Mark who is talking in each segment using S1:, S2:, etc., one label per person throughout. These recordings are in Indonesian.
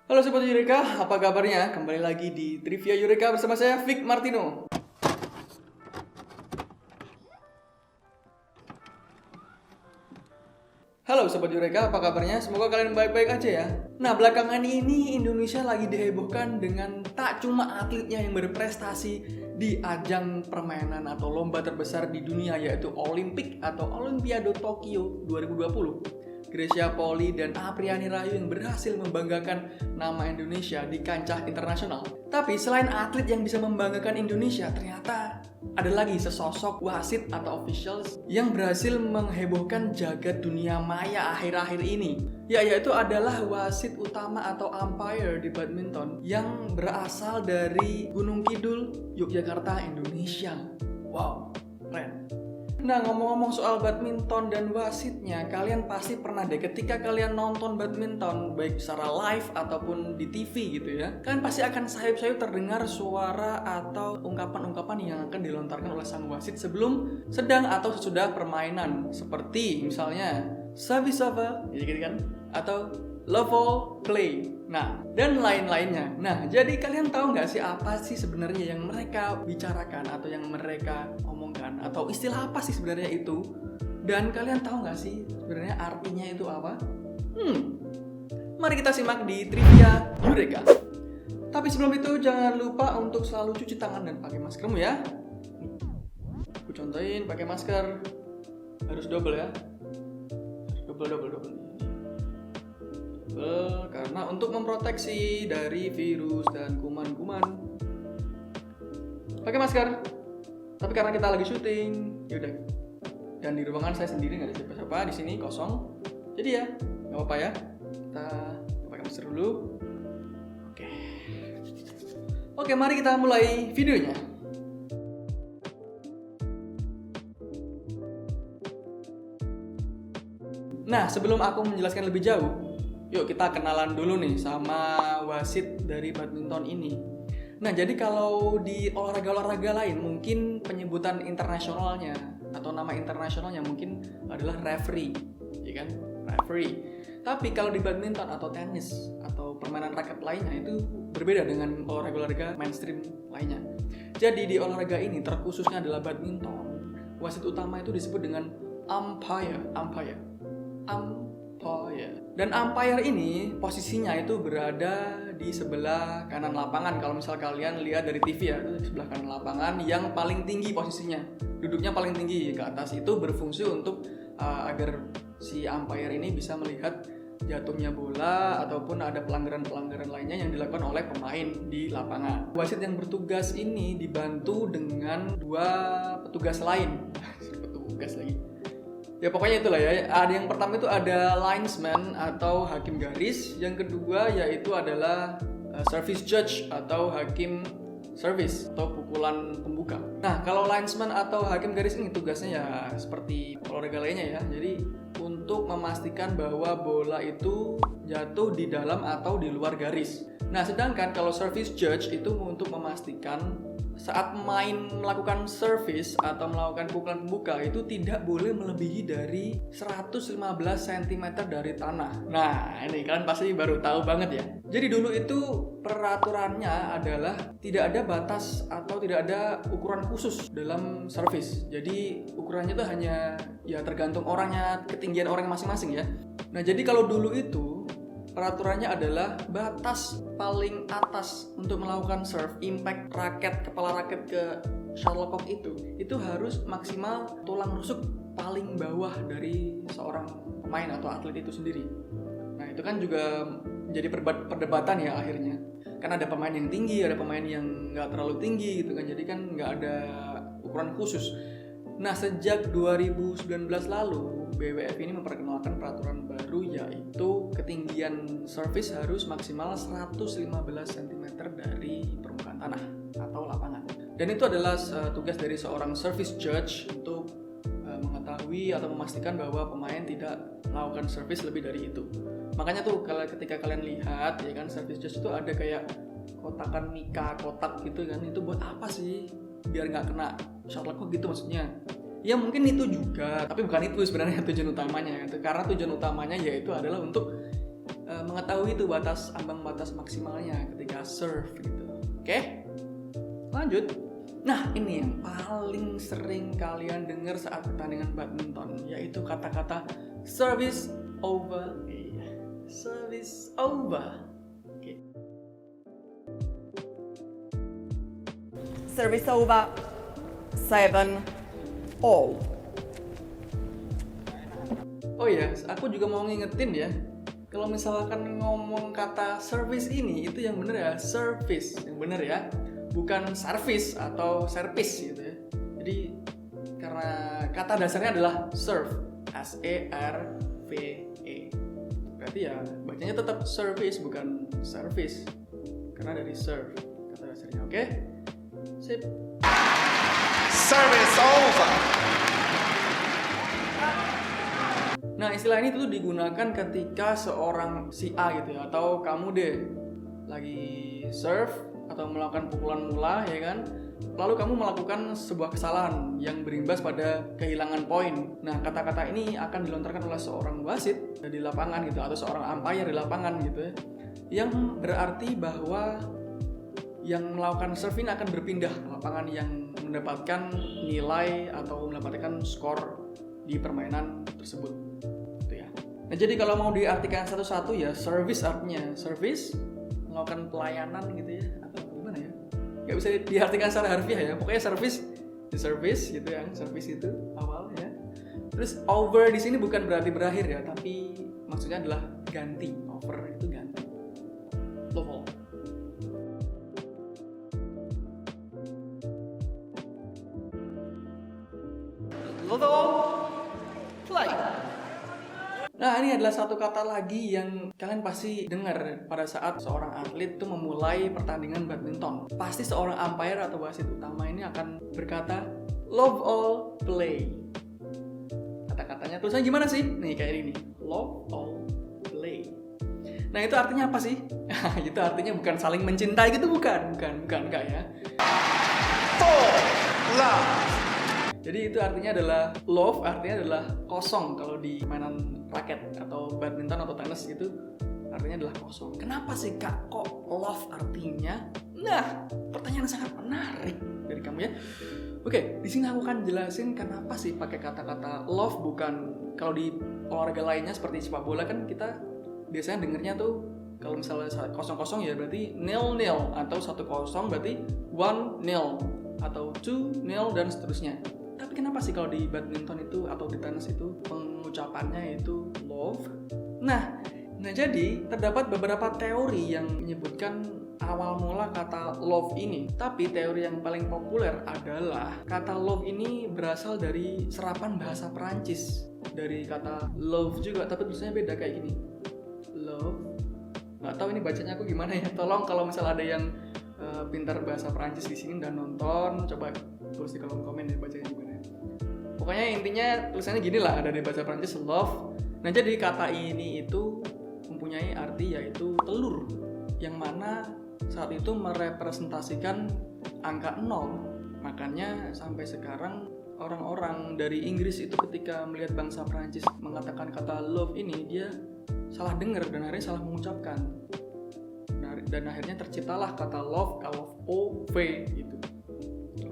S1: Halo Sobat Eureka, apa kabarnya? Kembali lagi di Trivia Eureka bersama saya, Vic Martino. Halo Sobat Eureka, apa kabarnya? Semoga kalian baik-baik aja ya. Nah, belakangan ini Indonesia lagi dihebohkan dengan tak cuma atletnya yang berprestasi di ajang permainan atau lomba terbesar di dunia, yaitu Olimpik atau Olimpiade Tokyo 2020. Grecia Poli dan Apriani Rahayu yang berhasil membanggakan nama Indonesia di kancah internasional. Tapi selain atlet yang bisa membanggakan Indonesia, ternyata ada lagi sesosok wasit atau officials yang berhasil menghebohkan jagat dunia maya akhir-akhir ini. Yaitu adalah wasit utama atau umpire di badminton yang berasal dari Gunung Kidul, Yogyakarta, Indonesia. Wow, keren. Nah, ngomong-ngomong soal badminton dan wasitnya, kalian pasti pernah deh ketika kalian nonton badminton baik secara live ataupun di TV gitu ya, kalian pasti akan sayup-sayup terdengar suara atau ungkapan-ungkapan yang akan dilontarkan oleh sang wasit sebelum, sedang atau sesudah permainan, seperti misalnya service over, gitu kan, atau level play. Nah, dan lain-lainnya. Nah, jadi kalian tahu nggak sih apa sih sebenarnya yang mereka bicarakan atau yang mereka omongkan, atau istilah apa sih sebenarnya itu? Dan kalian tahu nggak sih sebenarnya artinya itu apa? Mari kita simak di Trivia Eureka. Tapi sebelum itu jangan lupa untuk selalu cuci tangan dan pakai maskermu ya. Aku contohin pakai masker harus double ya. Double. Karena untuk memproteksi dari virus dan kuman-kuman. Pakai masker. Tapi karena kita lagi syuting, yaudah. Dan di ruangan saya sendiri nggak ada siapa-siapa, di sini kosong. Jadi ya, nggak apa-apa ya. Kita pakai masker dulu. Oke, mari kita mulai videonya. Nah, sebelum aku menjelaskan lebih jauh, yuk kita kenalan dulu nih sama wasit dari badminton ini. Nah, jadi kalau di olahraga-olahraga lain mungkin penyebutan internasionalnya atau nama internasionalnya mungkin adalah referee, ya kan? Referee. Tapi kalau di badminton atau tenis atau permainan raket lainnya itu berbeda dengan olahraga-olahraga mainstream lainnya. Jadi di olahraga ini terkhususnya adalah badminton, wasit utama itu disebut dengan umpire. Dan umpire ini posisinya itu berada di sebelah kanan lapangan. Kalau misal kalian lihat dari TV ya, itu di sebelah kanan lapangan yang paling tinggi posisinya. Duduknya paling tinggi ke atas, itu berfungsi untuk agar si umpire ini bisa melihat jatuhnya bola ataupun ada pelanggaran-pelanggaran lainnya yang dilakukan oleh pemain di lapangan. Wasit yang bertugas ini dibantu dengan dua petugas lain. Petugas lagi. Ya pokoknya itulah ya. Yang pertama itu ada linesman atau hakim garis. Yang kedua yaitu adalah service judge atau hakim service atau pukulan pembuka. Nah, kalau linesman atau hakim garis ini tugasnya ya seperti olahraga lainnya ya. Jadi untuk memastikan bahwa bola itu jatuh di dalam atau di luar garis. Nah, sedangkan kalau service judge itu untuk memastikan saat pemain melakukan service atau melakukan pukulan pembuka itu tidak boleh melebihi dari 115 cm dari tanah. Nah, ini kalian pasti baru tahu banget ya. Jadi dulu itu peraturannya adalah tidak ada batas atau tidak ada ukuran khusus dalam service. Jadi ukurannya itu hanya ya tergantung orangnya, ketinggian orang masing-masing ya. Nah, jadi kalau dulu itu peraturannya adalah batas paling atas untuk melakukan serve, impact kepala raket ke shuttlecock itu harus maksimal tulang rusuk paling bawah dari seorang pemain atau atlet itu sendiri. Nah, itu kan juga menjadi perdebatan ya akhirnya. Kan ada pemain yang tinggi, ada pemain yang nggak terlalu tinggi gitu kan. Jadi kan nggak ada ukuran khusus. Nah, sejak 2019 lalu BWF ini memperkenalkan peraturan baru, yaitu ketinggian service harus maksimal 115 cm dari permukaan tanah atau lapangan. Dan itu adalah tugas dari seorang service judge untuk mengetahui atau memastikan bahwa pemain tidak melakukan service lebih dari itu. Makanya tuh ketika kalian lihat ya kan, service judge itu ada kayak kotakan mika, kotak gitu kan, itu buat apa sih? Biar nggak kena shuttlecock gitu maksudnya. Ya mungkin itu juga, tapi bukan itu sebenarnya tujuan utamanya. Karena tujuan utamanya yaitu adalah untuk mengetahui itu ambang batas maksimalnya ketika serve gitu. Oke? Lanjut. Nah, ini yang paling sering kalian dengar saat pertandingan badminton, yaitu kata-kata service over. Service over. Oke.
S2: Service over 7-all.
S1: Oh ya, aku juga mau ngingetin ya, kalau misalkan ngomong kata service ini, itu yang bener ya service, yang bener ya, bukan service atau service gitu ya. Jadi karena kata dasarnya adalah serve, S-E-R-V-E. Berarti ya bacanya tetap service bukan service, karena dari serve kata dasarnya. Oke? Sip.
S3: Service over.
S1: Nah, istilah ini tuh digunakan ketika seorang si A gitu ya, atau kamu deh lagi serve atau melakukan pukulan mula ya kan, lalu kamu melakukan sebuah kesalahan yang berimbas pada kehilangan poin. Nah, kata-kata ini akan dilontarkan oleh seorang wasit di lapangan gitu, atau seorang umpire di lapangan gitu ya, yang berarti bahwa yang melakukan serve ini akan berpindah ke lapangan yang mendapatkan nilai atau mendapatkan skor di permainan tersebut gitu ya. Nah, jadi kalau mau diartikan satu-satu ya, service artinya service, melakukan pelayanan gitu ya, atau gimana ya, nggak bisa diartikan secara harfiah ya, pokoknya service gitu ya, service itu awal ya. Terus over di sini bukan berarti berakhir ya, tapi maksudnya adalah ganti. Over itu ganti. Level. Play. Nah, ini adalah satu kata lagi yang kalian pasti dengar pada saat seorang atlet itu memulai pertandingan badminton. Pasti seorang umpire atau wasit utama ini akan berkata love all play. Kata-katanya tulisannya gimana sih? Nih kayak ini, love all play. Nah, itu artinya apa sih? Itu artinya bukan saling mencintai gitu, bukan enggak ya.
S3: Love.
S1: Jadi itu artinya adalah love, artinya adalah kosong kalau di mainan raket atau badminton atau tenis gitu, artinya adalah kosong. Kenapa sih Kak kok love artinya? Nah, pertanyaan sangat menarik dari kamu ya. Oke, di sini aku akan jelasin kenapa sih pakai kata-kata love, bukan kalau di olahraga lainnya seperti sepak bola kan kita biasanya dengernya tuh kalau misalnya 0-0 ya berarti 0-0, atau 1-0 berarti 1-0, atau 2-0 dan seterusnya. Tapi kenapa sih kalau di badminton itu atau di tenis itu pengucapannya itu love? Nah jadi terdapat beberapa teori yang menyebutkan awal mula kata love ini. Tapi teori yang paling populer adalah kata love ini berasal dari serapan bahasa Perancis, dari kata love juga, tapi tulisannya beda kayak gini. Love. Nggak tahu ini bacanya aku gimana ya. Tolong kalau misalnya ada yang pintar bahasa Perancis di sini dan nonton, coba tulis di kolom komen ya bacanya gimana. Pokoknya intinya tulisannya gini lah, ada di bahasa Perancis love. Nah, jadi kata ini itu mempunyai arti yaitu telur, yang mana saat itu merepresentasikan angka 0. Makanya sampai sekarang orang-orang dari Inggris itu ketika melihat bangsa Perancis mengatakan kata love ini, dia salah dengar dan akhirnya salah mengucapkan. Dan akhirnya terciptalah kata love, O-V gitu.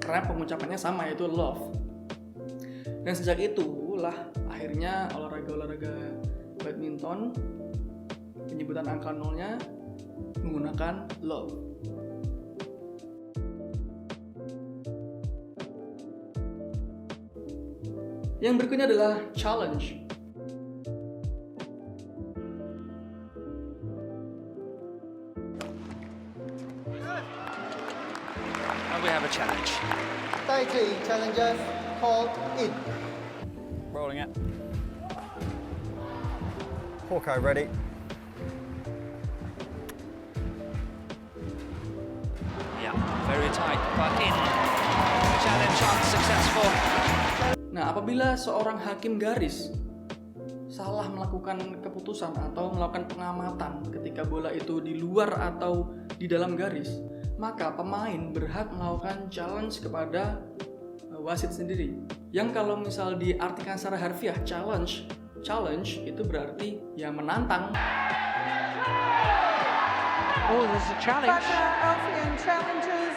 S1: Karena pengucapannya sama, yaitu love. Dan sejak itulah akhirnya olahraga badminton penyebutan angka 0-nya menggunakan love. Yang berikutnya adalah challenge.
S3: We have a challenge.
S4: 带这一 challengers call in.
S3: Rolling it.
S4: Hawkeye ready.
S3: Yeah, very tight, but in. Challenge unsuccessful.
S1: Nah, apabila seorang hakim garis salah melakukan keputusan atau melakukan pengamatan ketika bola itu di luar atau di dalam garis, maka pemain berhak melakukan challenge kepada wasit sendiri. Yang kalau misal diartikan secara harfiah, challenge itu berarti ya menantang.
S3: Oh, there's a challenge.
S2: Alfian challenges.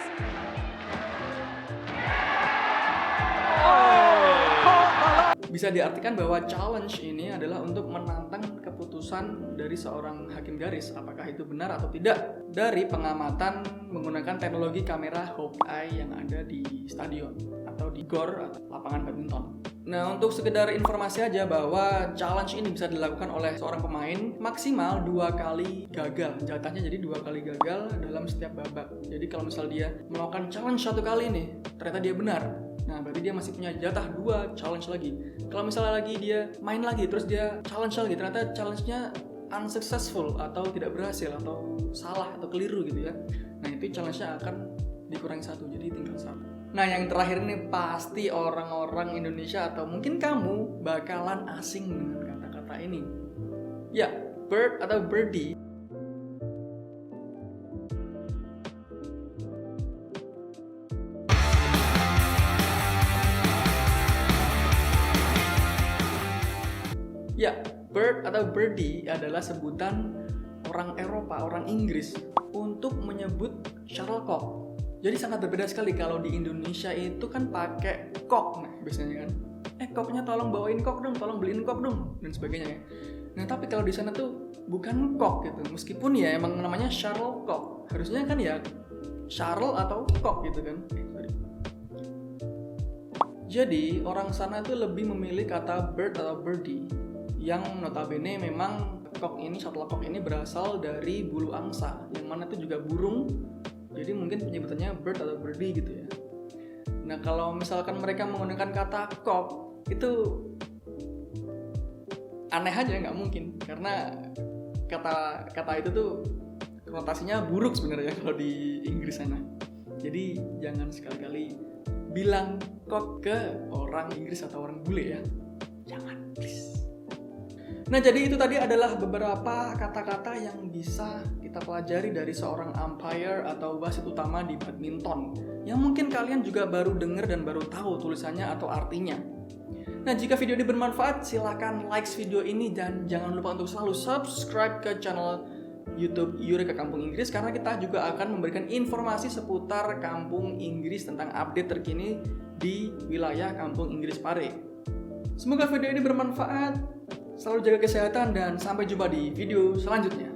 S1: Bisa diartikan bahwa challenge ini adalah untuk menantang keputusan dari seorang hakim garis, apakah itu benar atau tidak, dari pengamatan menggunakan teknologi kamera Hawkeye yang ada di stadion atau di gor atau lapangan badminton. Nah, untuk sekedar informasi aja bahwa challenge ini bisa dilakukan oleh seorang pemain maksimal 2 kali gagal. Jatahnya jadi 2 kali gagal dalam setiap babak. Jadi kalau misal dia melakukan challenge 1 kali nih, ternyata dia benar. Nah, berarti dia masih punya jatah 2 challenge lagi. Kalau misalnya lagi dia main lagi, terus dia challenge lagi, ternyata challenge-nya unsuccessful atau tidak berhasil atau salah atau keliru gitu ya. Nah, itu challenge-nya akan dikurangi 1, jadi tinggal 1. Nah, yang terakhir ini pasti orang-orang Indonesia atau mungkin kamu bakalan asing dengan kata-kata ini. Ya, bird atau birdie. Ya, bird atau birdie adalah sebutan orang Eropa, orang Inggris untuk menyebut shuttlecock. Jadi sangat berbeda sekali kalau di Indonesia itu kan pakai cock, nah biasanya kan, cocknya tolong bawain cock dong, tolong beliin cock dong, dan sebagainya ya. Nah tapi kalau di sana tuh bukan cock gitu, meskipun ya emang namanya shuttlecock, harusnya kan ya shuttle atau cock gitu kan. Jadi orang sana itu lebih memilih kata bird atau birdie, yang notabene memang cock ini, shuttlecock ini berasal dari bulu angsa, yang mana itu juga burung. Jadi mungkin penyebutannya bird atau birdie gitu ya. Nah kalau misalkan mereka menggunakan kata cock, itu aneh aja, nggak mungkin. Karena kata itu tuh konotasinya buruk sebenarnya kalau di Inggris sana. Jadi jangan sekali-kali bilang cock ke orang Inggris atau orang bule ya. Jangan, please. Nah, jadi itu tadi adalah beberapa kata-kata yang bisa kita pelajari dari seorang umpire atau wasit utama di badminton, yang mungkin kalian juga baru dengar dan baru tahu tulisannya atau artinya. Nah, jika video ini bermanfaat, silakan like video ini dan jangan lupa untuk selalu subscribe ke channel YouTube Eureka Kampung Inggris, karena kita juga akan memberikan informasi seputar Kampung Inggris tentang update terkini di wilayah Kampung Inggris Pare. Semoga video ini bermanfaat. Selalu jaga kesehatan dan sampai jumpa di video selanjutnya.